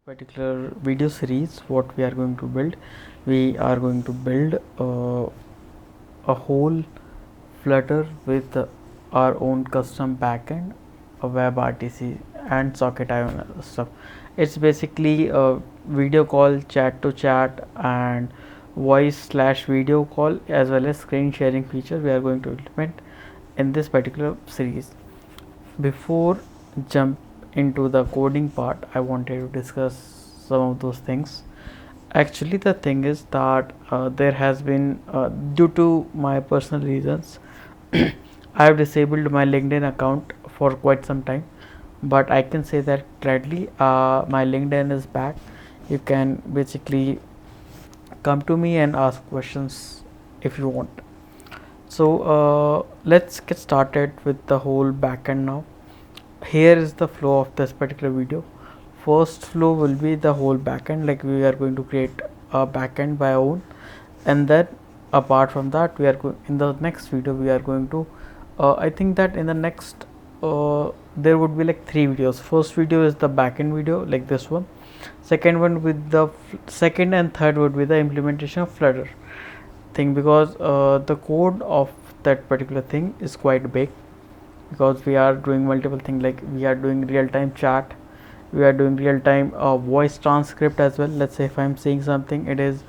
particular video series, what we are going to build, we are going to build a whole Flutter with our own custom backend, a WebRTC and socket IO stuff. It's basically a video call, chat to chat, and voice/video call, as well as screen sharing feature we are going to implement in this particular series. Before jump into the coding part, I wanted to discuss some of those things. Actually, the thing is that there has been, due to my personal reasons, I have disabled my LinkedIn account for quite some time, but I can say that gladly my LinkedIn is back. You can basically come to me and ask questions if you want. So let's get started with the whole backend now. Here is the flow of this particular video. First flow will be the whole backend, like we are going to create a backend by our own, and then apart from that we are in the next video we are going to I think that in the next there would be like 3 videos. First video is the backend video, like this one. Second one with the second and third would be the implementation of Flutter thing, because the code of that particular thing is quite big, because we are doing multiple things, like we are doing real-time chat, we are doing real-time voice transcript as well. Let's say if I'm saying something, it is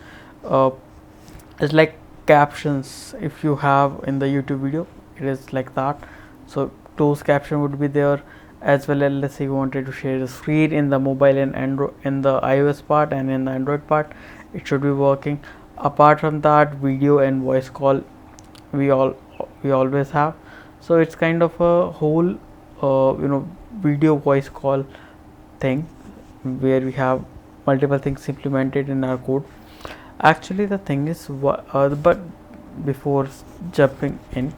it's like captions. If you have in the YouTube video, it is like that. So those caption would be there, as well as let's say you wanted to share the screen in the mobile and Android, in the iOS part and in the Android part, it should be working. Apart from that, video and voice call we always have. So it's kind of a whole video voice call thing where we have multiple things implemented in our code. Actually, the thing is but before jumping in,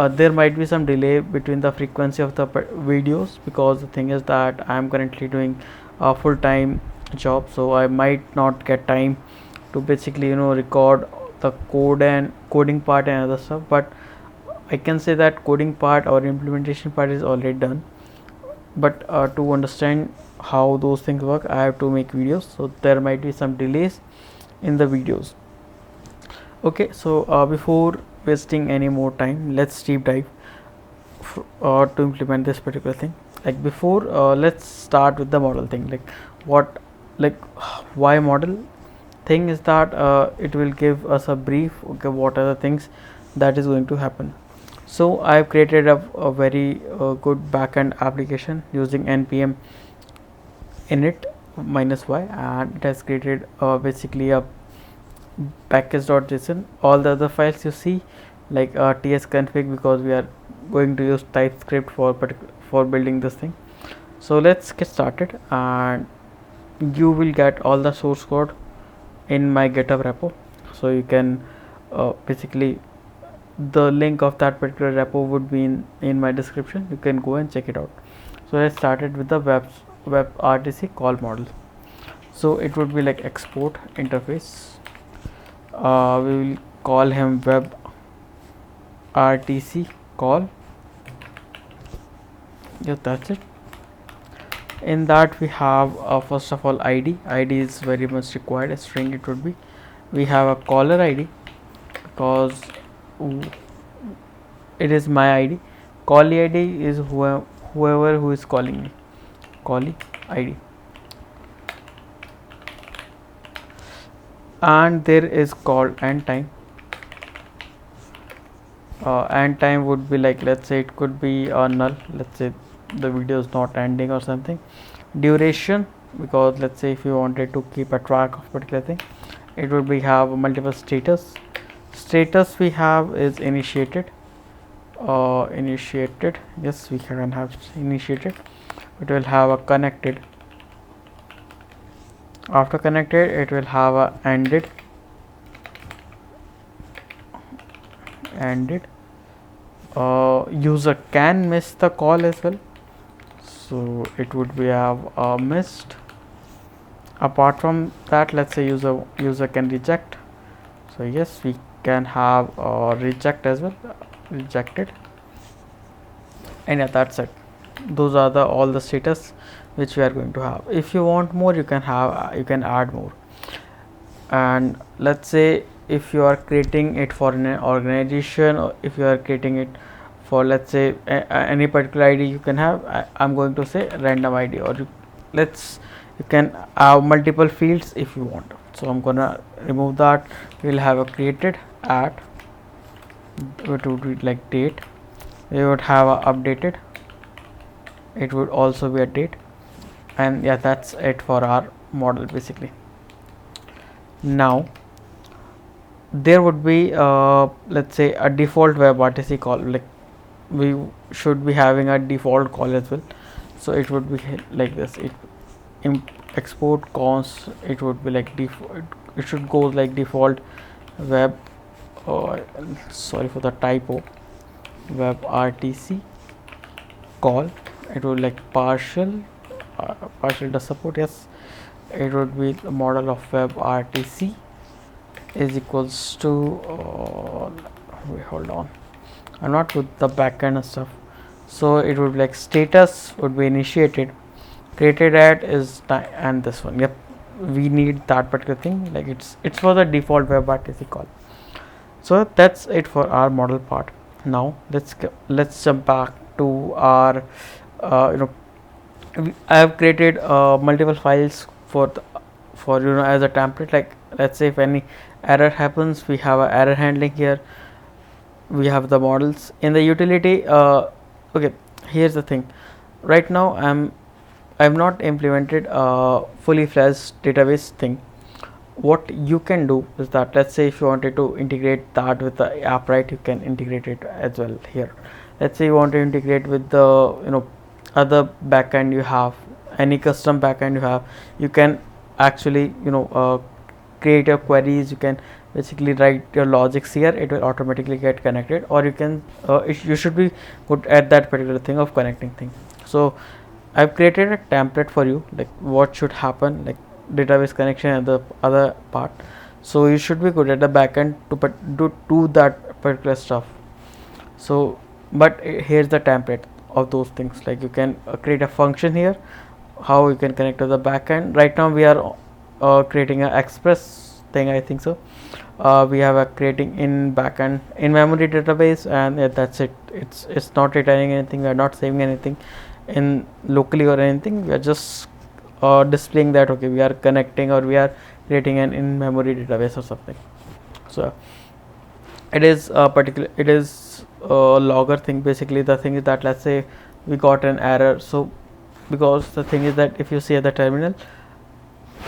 there might be some delay between the frequency of the videos, because the thing is that I am currently doing a full-time job, so I might not get time to basically record the code and coding part and other stuff. But I can say that coding part or implementation part is already done, but to understand how those things work, I have to make videos, so there might be some delays in the videos. Okay, so before wasting any more time, let's deep dive to implement this particular thing. Like before, let's start with the model thing. Why model thing is that it will give us a brief. Okay, what are the things that is going to happen. So I have created a very good backend application using npm init -y, and it has created basically a package.json. All the other files you see, like tsconfig, because we are going to use TypeScript for building this thing. So let's get started, and you will get all the source code in my GitHub repo. So you can basically, the link of that particular repo would be in my description. You can go and check it out. So let's start it with the WebRTC call model. So it would be like export interface. We will call him WebRTC call. Just that's it. In that we have first of all id is very much required. A string it would be. We have a caller id, because it is my id. Callee id is whoever who is calling me. Callee id. And there is called end time. End time would be like, let's say it could be null. Let's say the video is not ending or something. Duration, because let's say if you wanted to keep a track of particular thing, it would be have multiple status. Status we have is initiated. Yes, we can have initiated. It will have a connected. After connected, it will have a ended. User can miss the call as well, so it would be have missed. Apart from that, let's say user can reject. So yes, we can have reject as well, rejected. And yeah, that's it. Those are all the status which we are going to have. If you want more, you can have, you can add more. And let's say if you are creating it for an organization, or if you are creating it for, let's say, any particular ID you can have, I'm going to say random ID, or you can have multiple fields if you want. So I'm gonna remove that. We'll have a created at, it would be like date, we would have a updated, it would also be a date, and yeah, that's it for our model basically. Now there would be let's say a default WebRTC call, like we should be having a default call as well. So it would be like this, it export const, it would be like default, it should go like default web, sorry for the typo, WebRTC call, it would like partial does support, yes, it would be the model of WebRTC is equals to wait, hold on, I'm not with the backend and stuff. So it would be like status would be initiated, created at is and this one, yep, we need that particular thing, like it's for the default WebRTC call. So that's it for our model part. Now let's jump back to our I have created multiple files for as a template. Like let's say if any error happens, we have a error handling here, we have the models in the utility. Okay, here's the thing, right now I've not implemented a fully fledged database thing. What you can do is that, let's say if you wanted to integrate that with the app, right, you can integrate it as well here. Let's say you want to integrate with the other backend you have, any custom backend you have, you can actually create your queries, you can basically write your logics here, it will automatically get connected, or you can you should be good at that particular thing of connecting thing. So I've created a template for you, like what should happen, like database connection and the other part. So you should be good at the backend to do that particular stuff. So but here's the template of those things, like you can create a function here, how you can connect to the backend. Right now we are creating an express thing, I think so. We have a creating in backend in memory database, and that's it. It's not returning anything, we are not saving anything in locally or anything, we are just displaying that okay, we are connecting or we are creating an in memory database or something. So it is a particular, it is a logger thing. Basically the thing is that, let's say we got an error, so because the thing is that if you see at the terminal,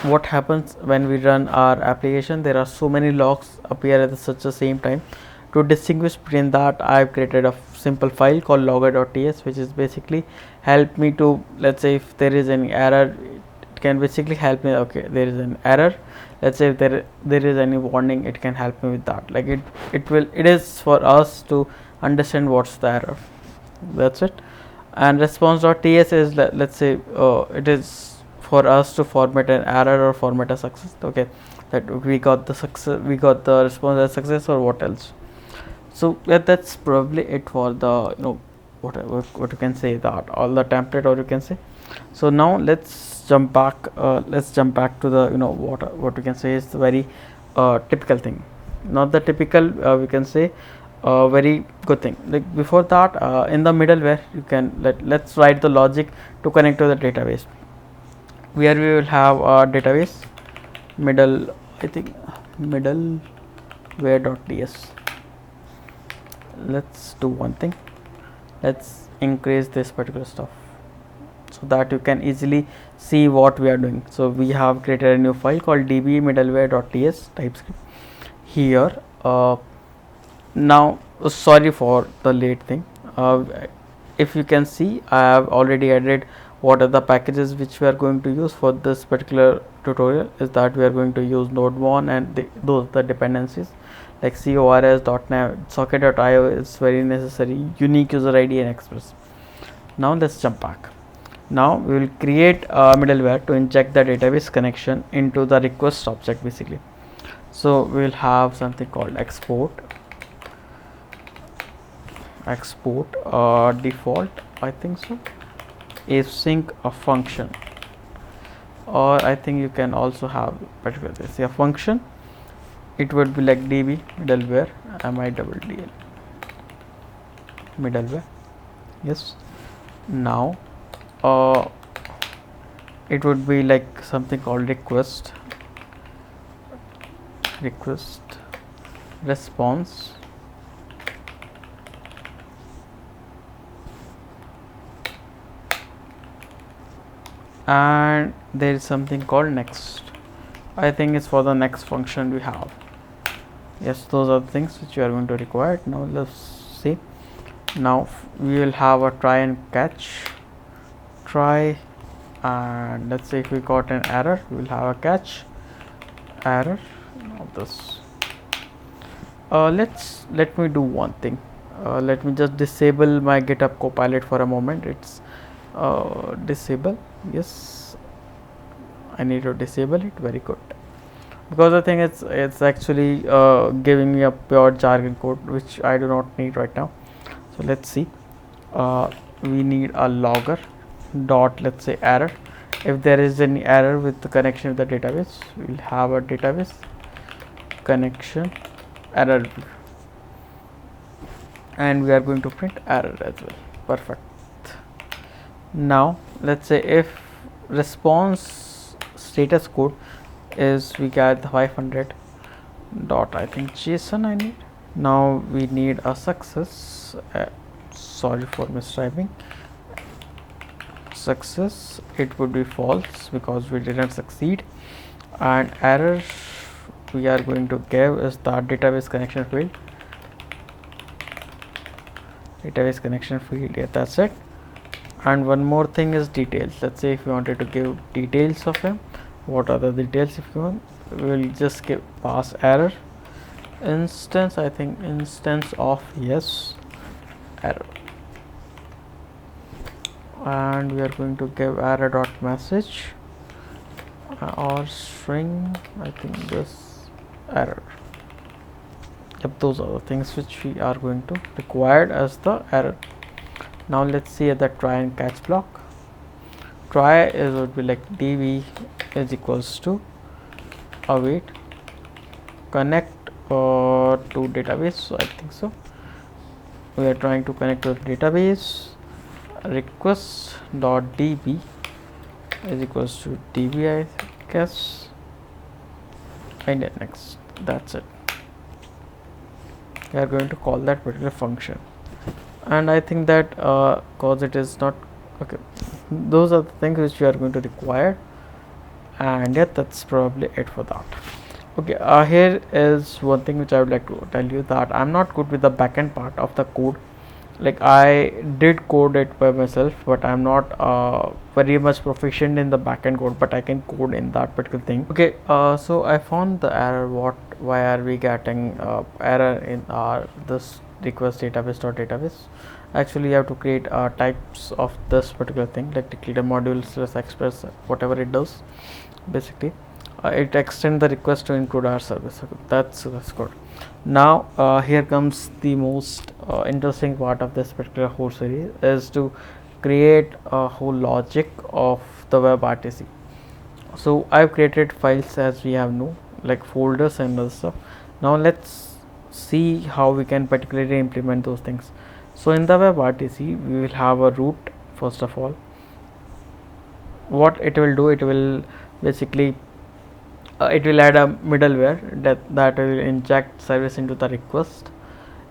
what happens when we run our application, there are so many logs appear at such the same time. To distinguish between that, I've created a simple file called logger.ts, which is basically help me to, let's say if there is any error, it can basically help me, okay, there is an error, let's say if there is any warning, it can help me with that. Like it is for us to understand what's the error, that's it. And response.ts is let's say it is for us to format an error or format a success, okay, that we got the success, we got the response as success or what else. So that's probably it for the what you can say, that all the template, or you can say. So now let's jump back to the what we can say is the very typical thing, not the typical we can say very good thing. Like before that, in the middleware you can let's write the logic to connect to the database, where we will have a database middleware.ts. let's do one thing, let's increase this particular stuff so that you can easily see what we are doing. So we have created a new file called db middleware.ts TypeScript here. Now sorry for the late thing, if you can see I have already added what are the packages which we are going to use for this particular tutorial. Is that we are going to use node1 and the dependencies like cors, .NET, socket.io is very necessary, unique user ID and express. Now let's jump back. Now we will create a middleware to inject the database connection into the request object basically. So we will have something called export default, I think so, async a function, or I think you can also have particular this a function. It would be like db middleware middl middleware. Yes. Now it would be like something called request response, and there is something called next. I think it's for the next function we have. Yes, those are the things which you are going to require. Now let's see. Now we will have a try and catch. Try, and let's say if we got an error, we will have a catch error. Now this. Let me do one thing. Let me just disable my GitHub Copilot for a moment. It's disable. Yes, I need to disable it. Very good, because I think it's actually giving me a pure jargon code which I do not need right now. So let's see. We need a logger dot, let's say, error. If there is any error with the connection with the database, we'll have a database connection error, and we are going to print error as well. Perfect. Now let's say if response status code is we get the 500 dot, I think JSON I need. Now we need a success, sorry for mistyping, success, it would be false because we didn't succeed, and error we are going to give is the database connection field. Yeah, that's it. And one more thing is details. Let's say if you wanted to give details of him, what are the details? If you want, we will just give pass error instance, I think instance of yes error, and we are going to give error dot message or string, I think this error. Yep, those are the things which we are going to required as the error. Now let's see at the try and catch block. Try is would be like db is equals to await connect to database. So I think so we are trying to connect to the database. Request dot db is equals to db, I guess, and then next. That's it. We are going to call that particular function, and I think that cause it is not okay. Those are the things which we are going to require, and yeah, that's probably it for that. Okay, here is one thing which I would like to tell you, that I'm not good with the backend part of the code. Like I did code it by myself, but I'm not very much proficient in the backend code, but I can code in that particular thing. Okay, so I found the error. Why are we getting error in our this request database. Actually you have to create types of this particular thing, like declare module / express, whatever it does. Basically it extends the request to include our service. Okay, that's good. Now here comes the most interesting part of this particular whole series, is to create a whole logic of the WebRTC. So I've created files, as we have know, like folders and other stuff. Now let's see how we can particularly implement those things. So in the WebRTC we will have a root. First of all, what it will do, it will basically it will add a middleware that will inject service into the request.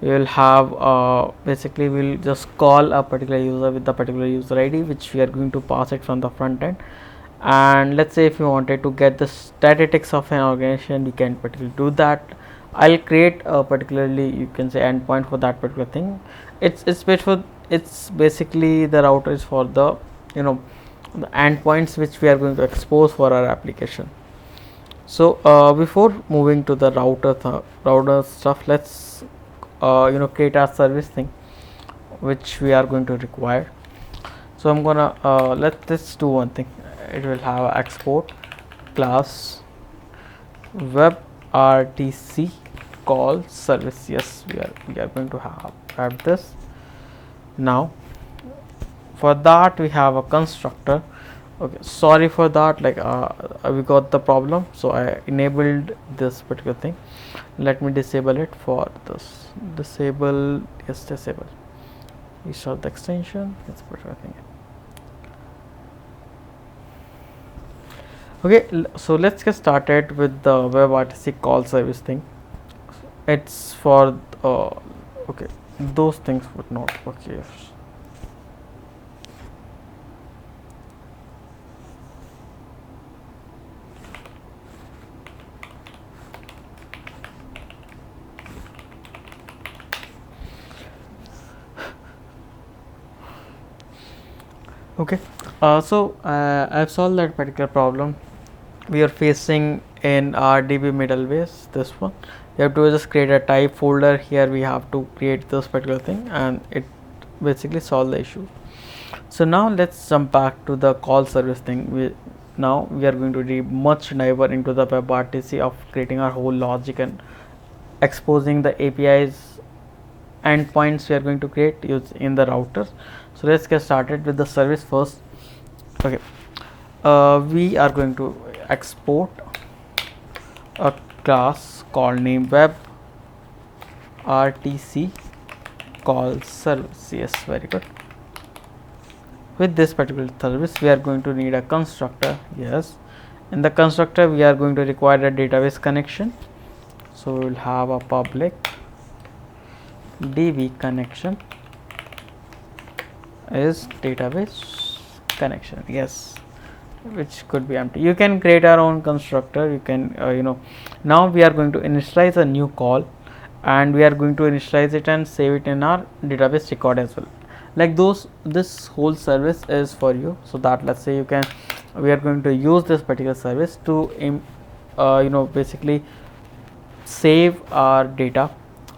We will have basically we'll just call a particular user with the particular user ID, which we are going to pass it from the front end. And let's say if you wanted to get the statistics of an organization, you can particularly do that. I'll create a particularly, you can say, endpoint for that particular thing. It's basically the router is for the the endpoints which we are going to expose for our application. So before moving to the router stuff, let's create our service thing which we are going to require. So I'm gonna let's do one thing. It will have export class WebRTC call service. Yes, we are going to have this. Now for that we have a constructor. Okay, sorry for that, like we got the problem, so I enabled this particular thing. Let me disable it. For this, disable, yes, disable, restart the extension, it's particular thing. Okay, so let's get started with the WebRTC call service thing. It's for okay, those things would not work here. Okay, so I've solved that particular problem we are facing in our DB middleways. This one, you have to just create a type folder. Here we have to create this particular thing, and it basically solve the issue. So now let's jump back to the call service thing. Now we are going to be much diver into the WebRTC of creating our whole logic and exposing the APIs endpoints we are going to create in the routers. So let's get started with the service first. Okay, we are going to export a class called name WebRTC call service. Yes, very good. With this particular service we are going to need a constructor. Yes, in the constructor we are going to require a database connection, so we will have a public DB connection is database connection. Yes, which could be empty. You can create our own constructor. You can now we are going to initialize a new call, and we are going to initialize it and save it in our database record as well. Like this whole service is for you, so that let's say we are going to use this particular service to basically save our data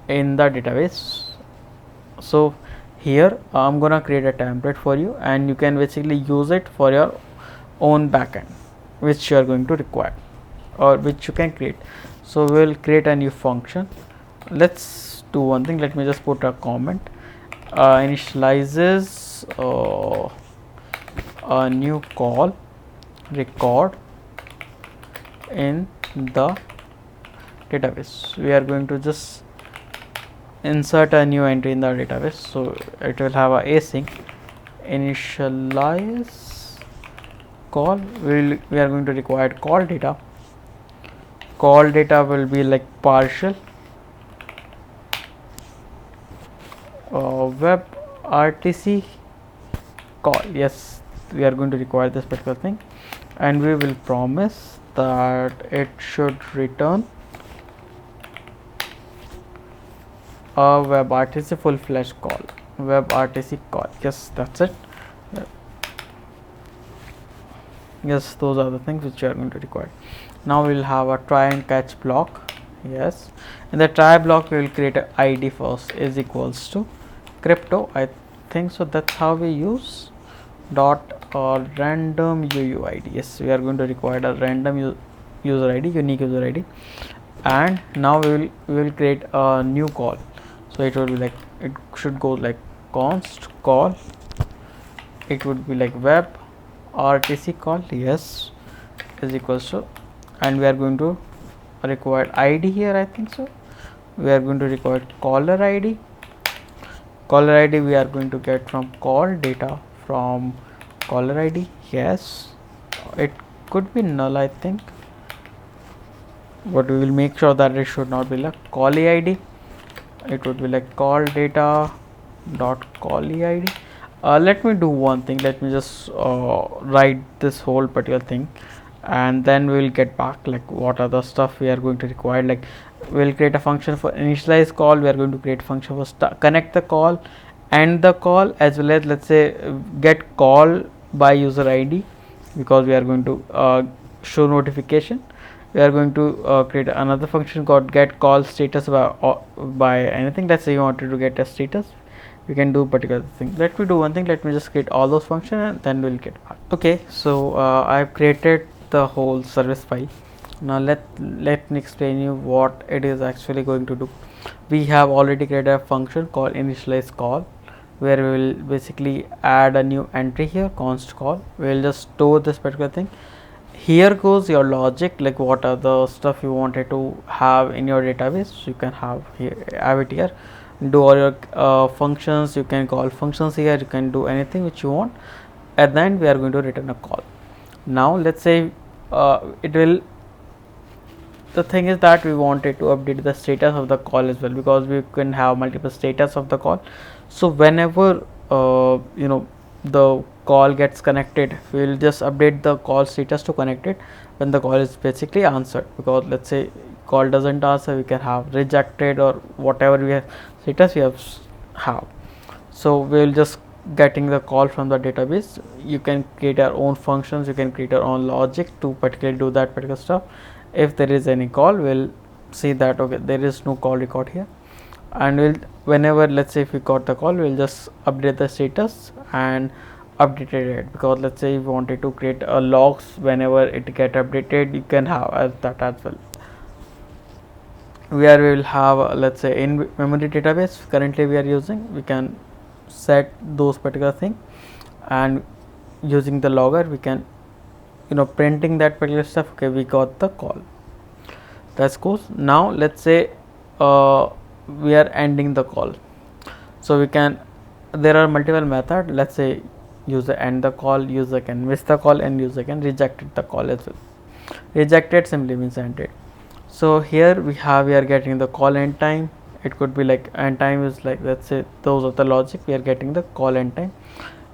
in the database. So here I'm gonna create a template for you, and you can basically use it for your own backend which you are going to require or which you can create. So we will create a new function. Let's do one thing. Let me just put a comment. Initializes a new call record in the database. We are going to just insert a new entry in the database, so it will have a async initialize call. We are going to require call data. Call data will be like partial WebRTC call. Yes, we are going to require this particular thing, and we will promise that it should return a WebRTC full-fledged call. WebRTC call. Yes, that's it. Yes, those are the things which you are going to require. Now we will have a try and catch block. Yes, in the try block we will create a ID first is equals to crypto. I think so. That's how we use dot random UUID. Yes, we are going to require a random user ID, unique user ID, and now we will create a new call. So it will be like, it should go like const call. It would be like WebRTC call. Yes, is equals to, and we are going to require ID here. I think so. We are going to require caller ID. Caller ID we are going to get from call data from caller ID. Yes, it could be null, I think, but we will make sure that it should not be like callee ID. It would be like call data dot callee ID. Let me do one thing. Let me just write this whole particular thing, and then we will get back like what are the stuff we are going to require. Like we will create a function for initialize call. We are going to create a function for connect the call, end the call, as well as let's say get call by user ID, because we are going to show notification. We are going to create another function called get call status by anything. Let's say you wanted to get a status, you can do particular thing. Let me do one thing. Let me just create all those functions, and then we'll get back. Okay, so I've created the whole service file. Now let me explain you what it is actually going to do. We have already created a function called initialize call, where we will basically add a new entry here, const call. We will just store this particular thing. Here goes your logic, like what are the stuff you wanted to have in your database. You can have it here. Do all your functions. You can call functions here. You can do anything which you want. At the end, we are going to return a call. Now let's say it will. The thing is that we wanted to update the status of the call as well, because we can have multiple status of the call. So whenever the call gets connected, we will just update the call status to connected when the call is basically answered. Because let's say call doesn't answer, we can have rejected or whatever we have status we have. So we will just getting the call from the database. You can create your own functions, you can create your own logic to particularly do that particular stuff. If there is any call, we'll see that okay, there is no call record here, and we'll whenever, let's say if we got the call, we'll just update the status and updated it. Because let's say if you wanted to create a logs whenever it get updated, you can have as that as well, where we will have let's say in memory database currently we are using, we can set those particular thing, and using the logger we can printing that particular stuff. Okay, we got the call, that's cool. Now let's say we are ending the call, so we can, there are multiple methods. Let's say user end the call, user can miss the call, and user can reject the call as well. Rejected simply means ended. So here we are getting the call end time. It could be like end time is like, let's say those are the logic, we are getting the call end time,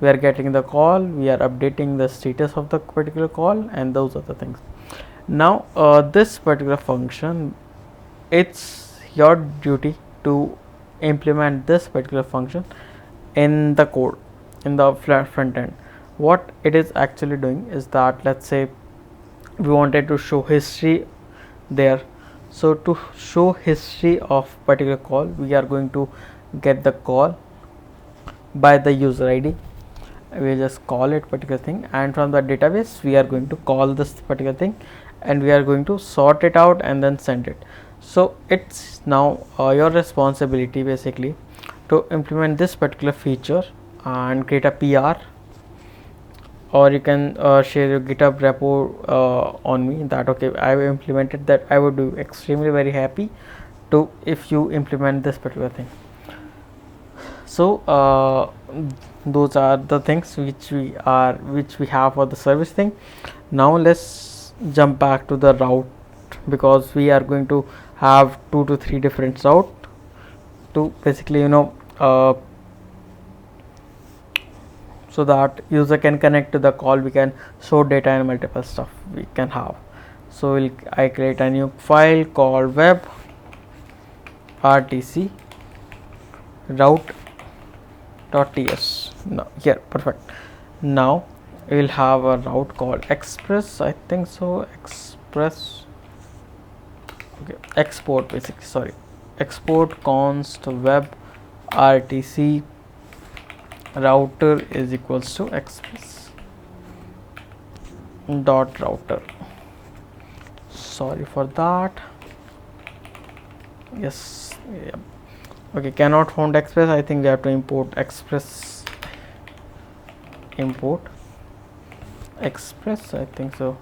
we are getting the call, we are updating the status of the particular call, and those are the things. Now this particular function, it's your duty to implement this particular function in the code, in the front end. What it is actually doing is that, let's say we wanted to show history there. So to show history of particular call, we are going to get the call by the user ID. We just call it particular thing, and from the database we are going to call this particular thing, and we are going to sort it out and then send it. So it's now your responsibility basically to implement this particular feature and create a PR, or you can share your GitHub repo on me that okay, I have implemented that. I would be extremely very happy to if you implement this particular thing. So those are the things which we have for the service thing. Now let's jump back to the route, because we are going to have 2 to 3 different route to basically so that user can connect to the call, we can show data and multiple stuff we can have. So I create a new file called WebRTC route.ts. Now here, perfect. Now we will have a route called express, I think so, express, okay, export basically, sorry, export const WebRTC router is equals to express dot router. Sorry for that. Yes, yeah. Okay, cannot found express. I think we have to import express. Import express, I think so.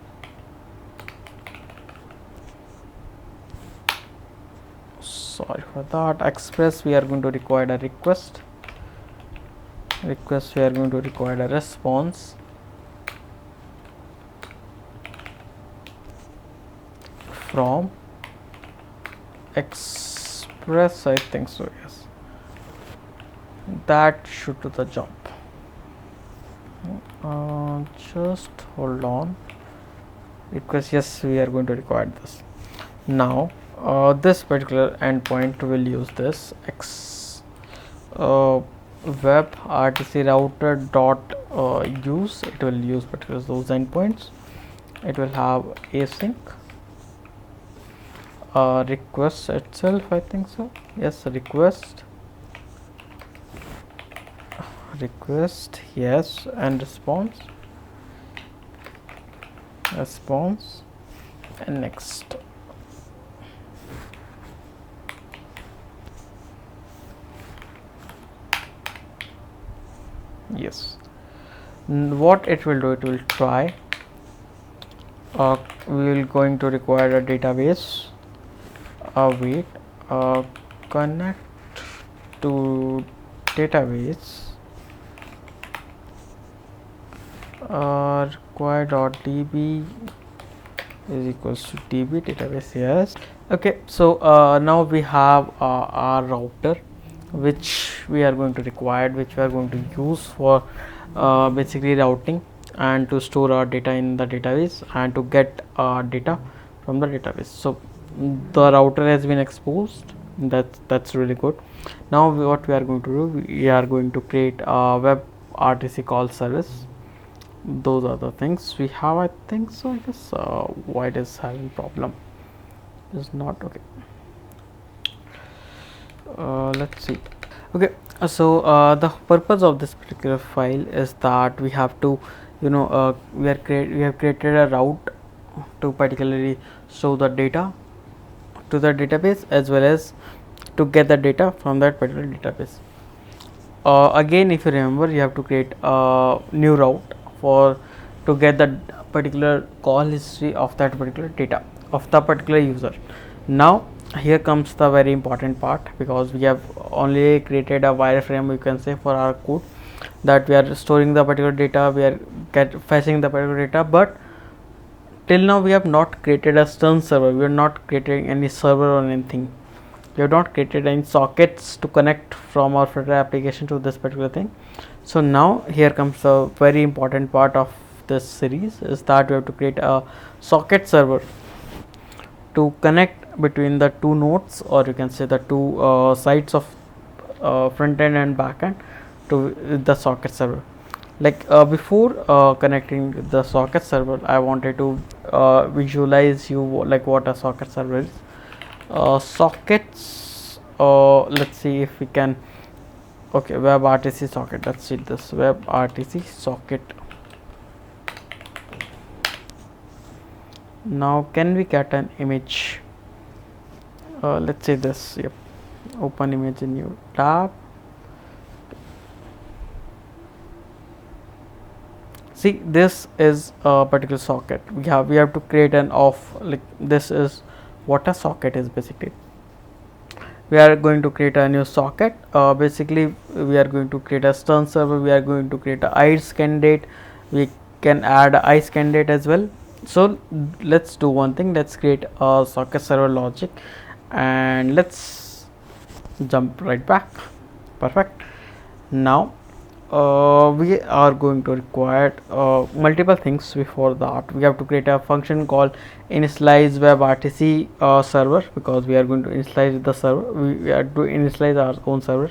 Sorry for that. Express, we are going to require a request. We are going to require a response. From express, I think so, yes. That should do the job. Just hold on. Request, yes, we are going to require this. Now this particular endpoint will use this WebRTC router dot use. It will use particular those endpoints. It will have async request itself, I think so, yes, request, yes, and response, and next. Yes. What it will do, it will try. We will going to require a database. Wait. Connect to database. Require.db is equals to db database. Yes. Okay, so now we have our router which we are going to require, which we are going to use for basically routing and to store our data in the database and to get data from the database. So the router has been exposed. That's really good. Now what we are going to do, we are going to create a WebRTC call service. Those are the things we have, I think. So I guess why it is having problem is not okay. Let's see. Okay, so the purpose of this particular file is that we have to, we have created a route to particularly show the data to the database as well as to get the data from that particular database. Again, if you remember, you have to create a new route for to get the particular call history of that particular data of the particular user. Now here comes the very important part, because we have only created a wireframe, you can say, for our code, that we are storing the particular data, we are fetching the particular data, but till now we have not created a stern server, we are not creating any server or anything, we have not created any sockets to connect from our Flutter application to this particular thing. So now here comes a very important part of this series, is that we have to create a socket server to connect between the two nodes, or you can say the two sides of front end and back end to the socket server. Like before connecting the socket server, I wanted to visualize you like what a socket server is. Sockets, let's see if we can. Okay, WebRTC socket, let's see this WebRTC socket. Now can we get an image? Let's say this. Yep, open image in new tab. See, this is a particular socket. We have to create an off, like this is what a socket is basically. We are going to create a new socket. Basically we are going to create a stern server, we are going to create a ICE candidate, we can add a ICE candidate as well. So let's do one thing, let's create a socket server logic and let's jump right back. Perfect. Now we are going to require multiple things. Before that, we have to create a function called initialize WebRTC server, because we are going to initialize the server, we are to initialize our own server,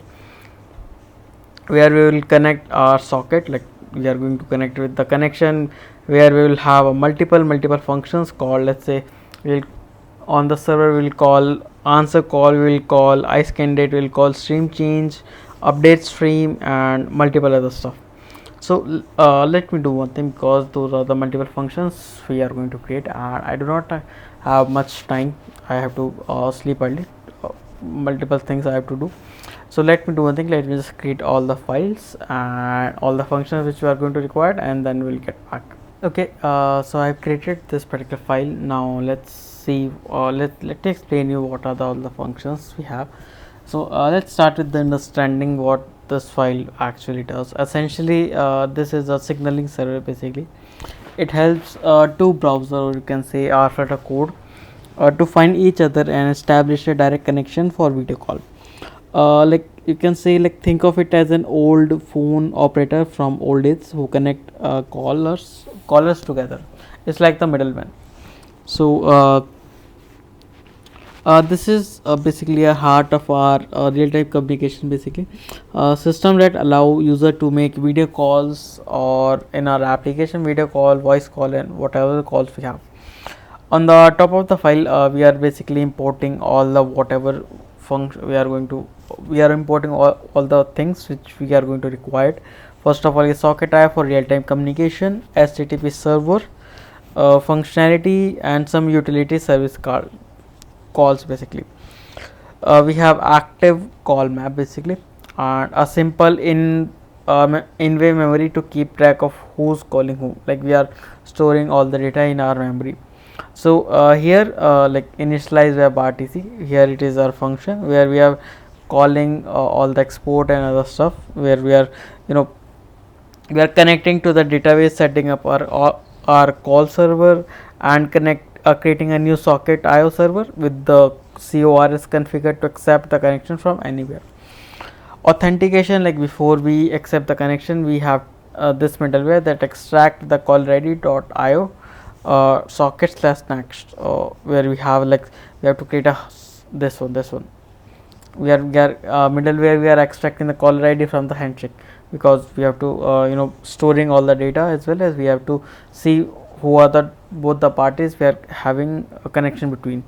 where we will connect our socket, like we are going to connect with the connection, where we will have a multiple functions called, let's say we'll on the server we will call answer call, we will call ICE candidate, we will call stream change, update stream, and multiple other stuff. So let me do one thing, because those are the multiple functions we are going to create and I do not have much time, I have to sleep early, multiple things I have to do. So let me do one thing, let me just create all the files and all the functions which we are going to require, and then we'll get back. Okay, so I've created this particular file. Now let's see, let me explain you what are all the functions we have. So let's start with the understanding what this file actually does. Essentially this is a signaling server. Basically it helps two browsers, or you can say our Flutter code, to find each other and establish a direct connection for video call. Like you can say, like think of it as an old phone operator from old days who connect callers together. It's like the middleman. So this is basically a heart of our real-time communication, basically system that allow user to make video calls, or in our application video call, voice call, and whatever calls we have. On the top of the file we are basically importing all the whatever function we are importing all the things which we are going to require. First of all is socket type for real-time communication, HTTP server functionality, and some utility service calls. Basically we have active call map basically, and a simple in in-way memory to keep track of who's calling whom, like we are storing all the data in our memory. So here like initialize WebRTC, here it is our function where we are calling all the export and other stuff, where we are we are connecting to the database, setting up our call server, and creating a new socket IO server with the CORS configured to accept the connection from anywhere. Authentication, like before we accept the connection, we have this middleware that extract the call ready.io socket / next, where we have like we have to create a this one we are middleware, we are extracting the caller ID from the handshake, because we have to storing all the data, as well as we have to see who are the both the parties we are having a connection between.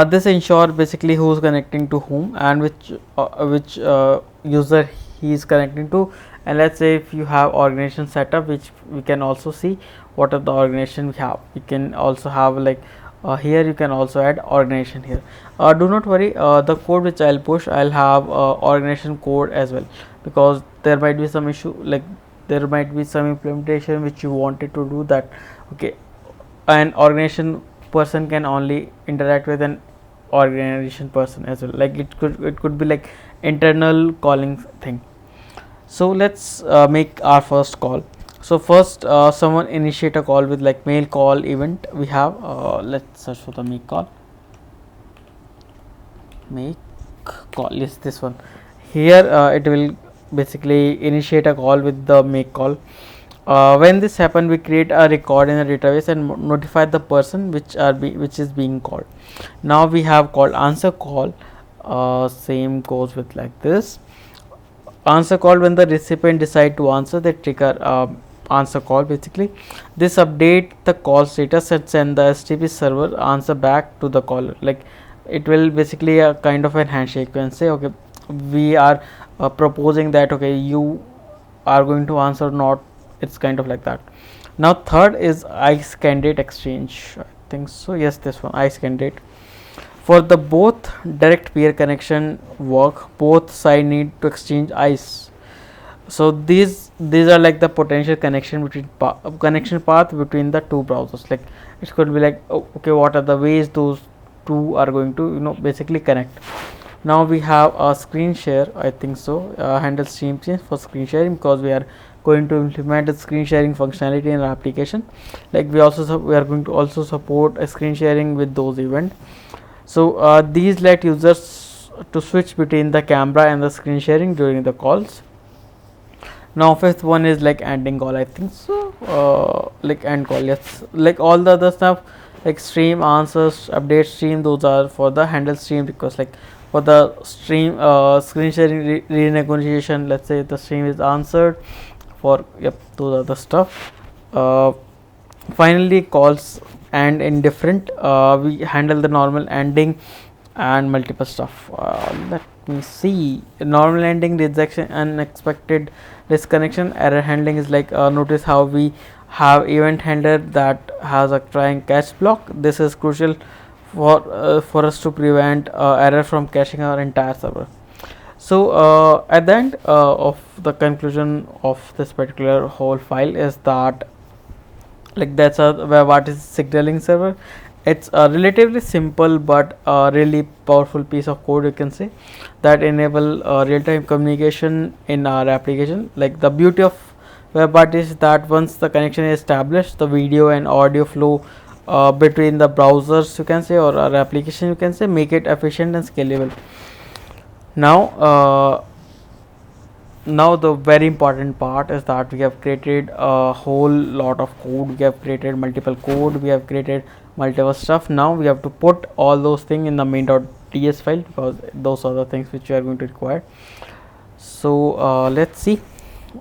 This ensure basically who is connecting to whom and which user he is connecting to. And let's say if you have organization setup, which we can also see what are the organization we have. We can also have like here you can also add organization here. Do not worry, the code which I'll push, I'll have organization code as well, because there might be some issue, like there might be some implementation which you wanted to do that. Okay, an organization person can only interact with an organization person as well, like it could be like internal calling thing. So let's make our first call. So first someone initiate a call with like mail call event. We have let's search for the make call. Make call is this one here. It will basically initiate a call with the make call. When this happen, we create a record in the database and notify the person which is being called. Now we have called answer call. Same goes with like this. Answer call, when the recipient decide to answer, they trigger answer call. Basically this update the call status and send the HTTP server answer back to the caller. Like it will basically a kind of an handshake. You can say okay, we are proposing that okay, you are going to answer, not, it's kind of like that. Now third is ICE candidate exchange, I think so, yes, this one, ICE candidate. For the both direct peer connection work, both side need to exchange ICE. So these are like the potential connection between connection path between the two browsers. Like it could be like okay, what are the ways those two are going to basically connect. Now we have a screen share, I think so, handle stream change for screen sharing, because we are going to implement the screen sharing functionality in our application. Like we are going to also support a screen sharing with those events. So these let users to switch between the camera and the screen sharing during the calls. Now fifth one is like ending call, I think so, like end call, yes. Like all the other stuff like stream answers, update stream, those are for the handle stream request. Like for the stream screen sharing renegotiation, let's say the stream is answered for, yep, those are the stuff. Finally calls and indifferent, we handle the normal ending and multiple stuff. Let me see. Normal ending, rejection, unexpected disconnection. Error handling is like notice how we have event handler that has a try and catch block. This is crucial for us to prevent error from caching our entire server. So at the end of the conclusion of this particular whole file is that like that's a WebRTC signaling server. It's a relatively simple but really powerful piece of code, you can say, that enable real-time communication in our application. Like the beauty of WebRTC is that once the connection is established, the video and audio flow between the browsers, you can say, or our application, you can say, make it efficient and scalable. Now the very important part is that we have created a whole lot of code. We have created multiple code, we have created multiple stuff. Now we have to put all those things in the main.ts file, because those are the things which we are going to require. So let's see.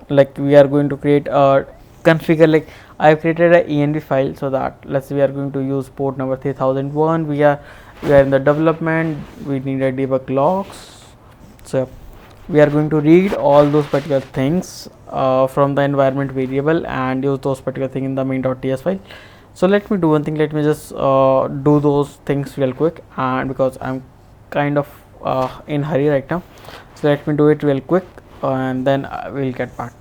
Like we are going to create a configure, like I have created a env file, so that let's say we are going to use port number 3001. We are in the development, we need a debug logs. So we are going to read all those particular things from the environment variable and use those particular things in the main.ts file. So let me do one thing, let me just do those things real quick, and because I'm kind of in hurry right now, so let me do it real quick. and then we'll get back.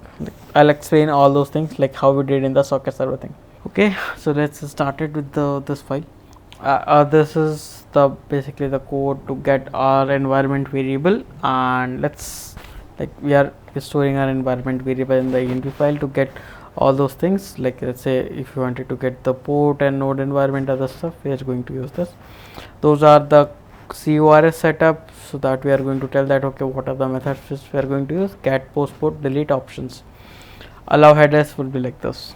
I'll explain all those things like how we did in the socket server thing. Okay, so let's start it with this file. This is the basically the code to get our environment variable, and let's we are storing our environment variable in the env file to get all those things. Like let's say if you wanted to get the port and node environment, other stuff, we are going to use this. Those are the CORS setup, so that we are going to tell that okay, what are the methods which we are going to use. Get, post, port, delete options. Allow headers will be like this.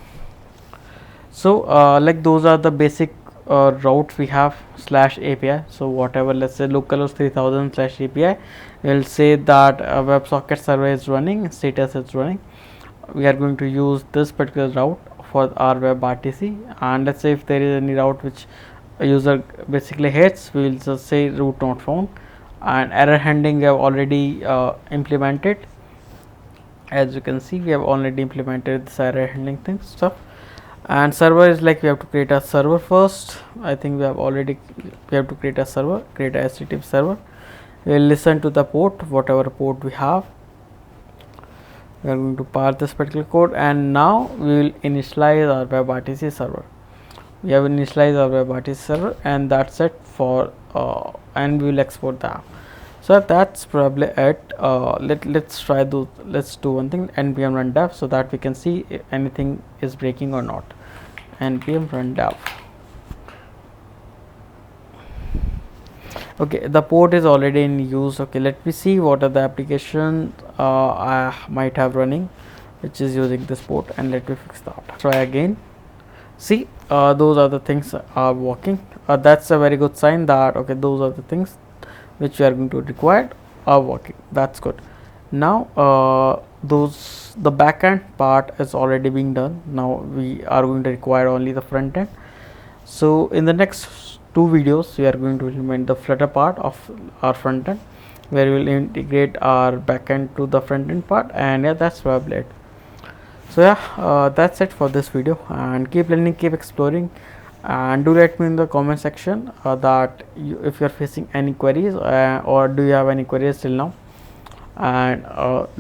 So like those are the basic routes we have /API. So whatever, let's say localhost 3000 /API, we'll say that WebSocket server is running, status is running. We are going to use this particular route for our WebRTC, and let's say if there is any route which a user basically hits, we will just say route not found. And error handling we have already implemented. As you can see, we have already implemented this error handling thing stuff. And server is like we have to create a server first. I think we have to create a server, create a HTTP server. We will listen to the port, whatever port we have. We are going to parse this particular code, and now we will initialize our WebRTC server. We have initialized our WebRTC server, and that's it for and we will export the app. So that's probably it. Let's try those. Let's do one thing, npm run dev, so that we can see if anything is breaking or not. Npm run dev. Okay, the port is already in use. Okay, let me see what are the applications I might have running which is using this port, and let me fix that. Try again. See, those are the things are working. That's a very good sign that okay, those are the things which we are going to require are working. That's good. Now the backend part is already being done. Now we are going to require only the front end. So in the next 2 videos we are going to implement the Flutter part of our front end, where we will integrate our backend to the front end part, and yeah, that's probably it. So yeah, that's it for this video, and keep learning, keep exploring, and do let me in the comment section that if you are facing any queries or do you have any queries till now. And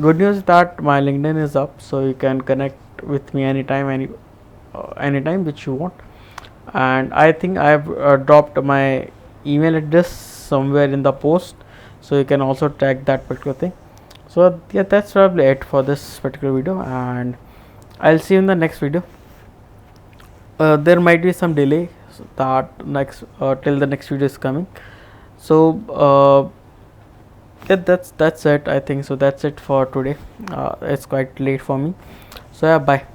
good news is that my LinkedIn is up, so you can connect with me anytime, anytime which you want. And I think I have dropped my email address somewhere in the post, so you can also track that particular thing. So yeah, that's probably it for this particular video, and I'll see you in the next video. There might be some delay, so that next till the next video is coming. So yeah, that's it. I think so. That's it for today. It's quite late for me. So yeah, bye.